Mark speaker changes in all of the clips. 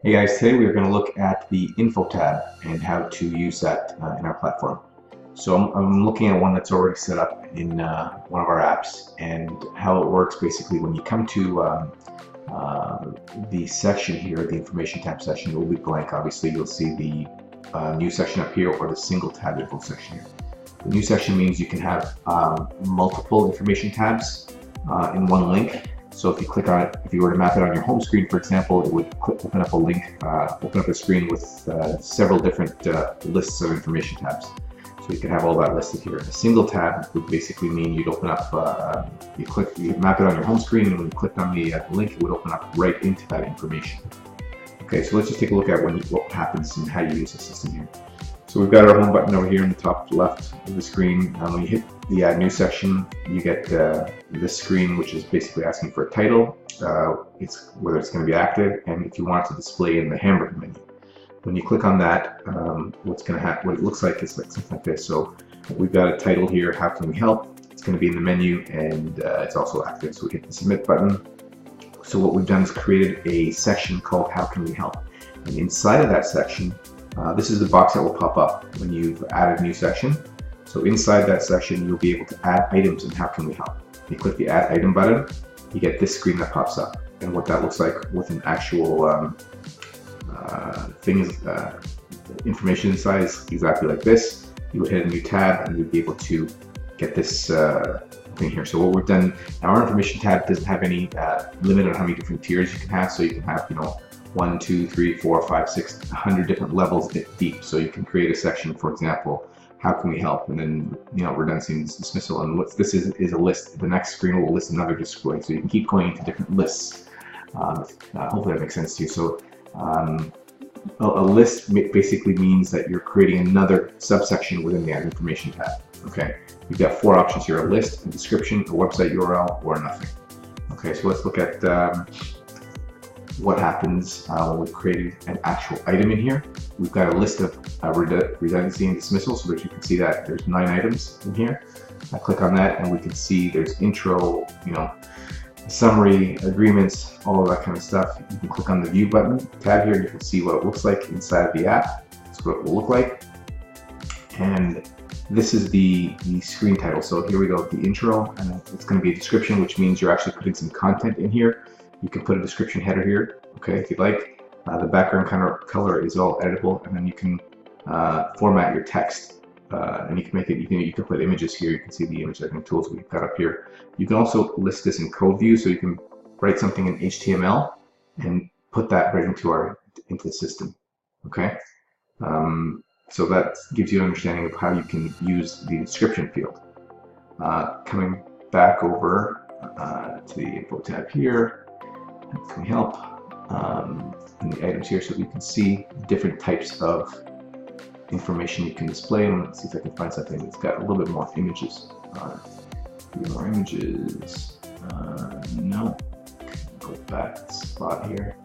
Speaker 1: Hey guys, today we are going to look at the InfoTab and how to use that in our platform. So I'm looking at one that's already set up in one of our apps, and how it works basically when you come to the section here, the information tab section, it will be blank. Obviously you'll see the new section up here or the single tab info section here. The new section means you can have multiple information tabs in one link. So if you click on it, if you were to map it on your home screen, for example, it would open up a link, open up a screen with several different lists of information tabs. So you can have all that listed here. A single tab would basically mean you'd open up, you map it on your home screen, and when you clicked on the link, it would open up right into that information. Okay, so let's just take a look at what happens and how you use the system here. So we've got our home button over here in the top left of the screen. When you hit the Add New section, you get this screen, which is basically asking for a title, whether it's going to be active, and if you want it to display in the hamburger menu. When you click on that, what's going to happen? What it looks like is like something like this. So we've got a title here, How Can We Help? It's going to be in the menu, and it's also active. So we hit the Submit button. So what we've done is created a section called How Can We Help? And inside of that section, this is the box that will pop up when you've added a new section. So inside that section, you'll be able to add items and How Can We Help? You click the Add Item button, you get this screen that pops up. And what that looks like with an actual information inside is exactly like this. You would hit a new tab and you'd be able to get this thing here. So what we've done, our information tab doesn't have any limit on how many different tiers you can have. So you can have, 1, 2, 3, 4, 5, 6, 100 different levels deep. So you can create a section, for example, How Can We Help? And then, redundancy and dismissal. And what this is a list. The next screen will list another display. So you can keep going into different lists. Hopefully that makes sense to you. So a list basically means that you're creating another subsection within the Add Information tab. Okay, you've got 4 options here: a list, a description, a website URL, or nothing. Okay, so let's look at what happens when we've created an actual item in here. We've got a list of redundancy and dismissal, so that you can see that there's 9 items in here. I click on that and we can see there's intro, summary, agreements, all of that kind of stuff. You can click on the View button tab here and you can see what it looks like inside the app. That's what it will look like. And this is the screen title. So here we go, the intro, and it's going to be a description, which means you're actually putting some content in here. You can put a description header here, okay, if you'd like. The background color is all editable, and then you can format your text, and you can make it. You can put images here. You can see the image editing tools we've got up here. You can also list this in code view, so you can write something in HTML and put that right into the system. Okay, so that gives you an understanding of how you can use the description field. Coming back over to the info tab here. How Can We Help? And the items here, so you can see different types of information you can display. And let's see if I can find something that's got a little bit more images on it. A few more images. No. Go back to the spot here.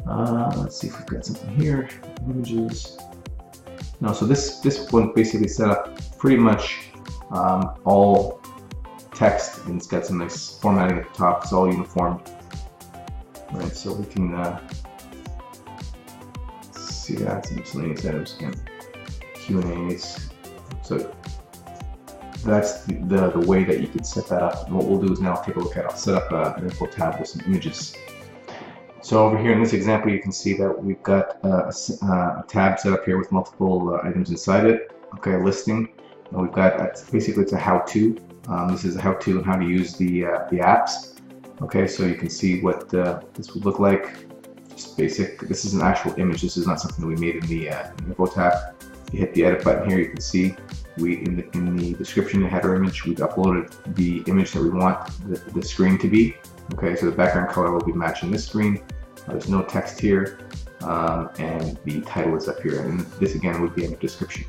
Speaker 1: Let's see if we've got something here. Images. No, so this one basically set up pretty much all text, and it's got some nice formatting at the top. It's all uniform. Right, so we can see that some miscellaneous items again, Q&As. So that's the way that you can set that up. And what we'll do is now take a look at. I'll set up an info tab with some images. So over here in this example, you can see that we've got a tab set up here with multiple items inside it. Okay, a listing, and we've got basically it's a how-to. This is a how-to on how to use the apps. Okay, so you can see what this would look like. Just basic. This is an actual image. This is not something that we made in the info tab. You hit the edit button here. You can see in the description, the header image, we've uploaded the image that we want the screen to be. Okay, so the background color will be matching this screen. There's no text here, and the title is up here. And this again would be in the description.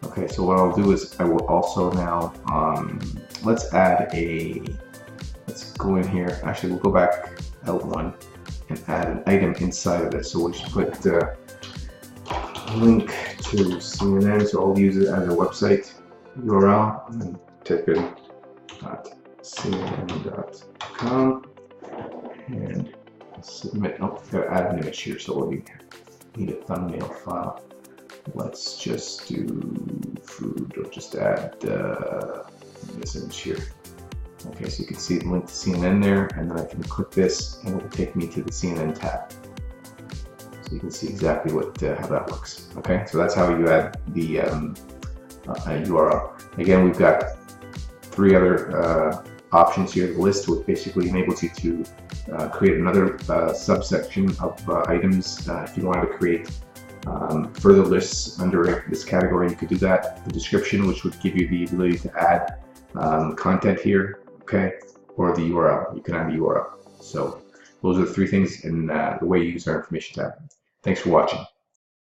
Speaker 1: Okay, so what I'll do is I will also now let's go in here. Actually, we'll go back L1 and add an item inside of this. So we'll just put link to CNN. So I'll use it as a website URL and type in cnn.com and submit. Oh, we've got to add an image here, so we'll need a thumbnail file. Let's just do food. We'll just add this image here. Okay, so you can see the link to CNN there, and then I can click this, and it will take me to the CNN tab. So you can see exactly what how that works. Okay, so that's how you add the URL. Again, we've got 3 other options here. The list, which basically enables you to create another subsection of items. If you wanted to create further lists under this category, you could do that. The description, which would give you the ability to add content here, okay, or the URL. You can add the URL. So those are the 3 things in the way you use our information tab. Thanks for watching.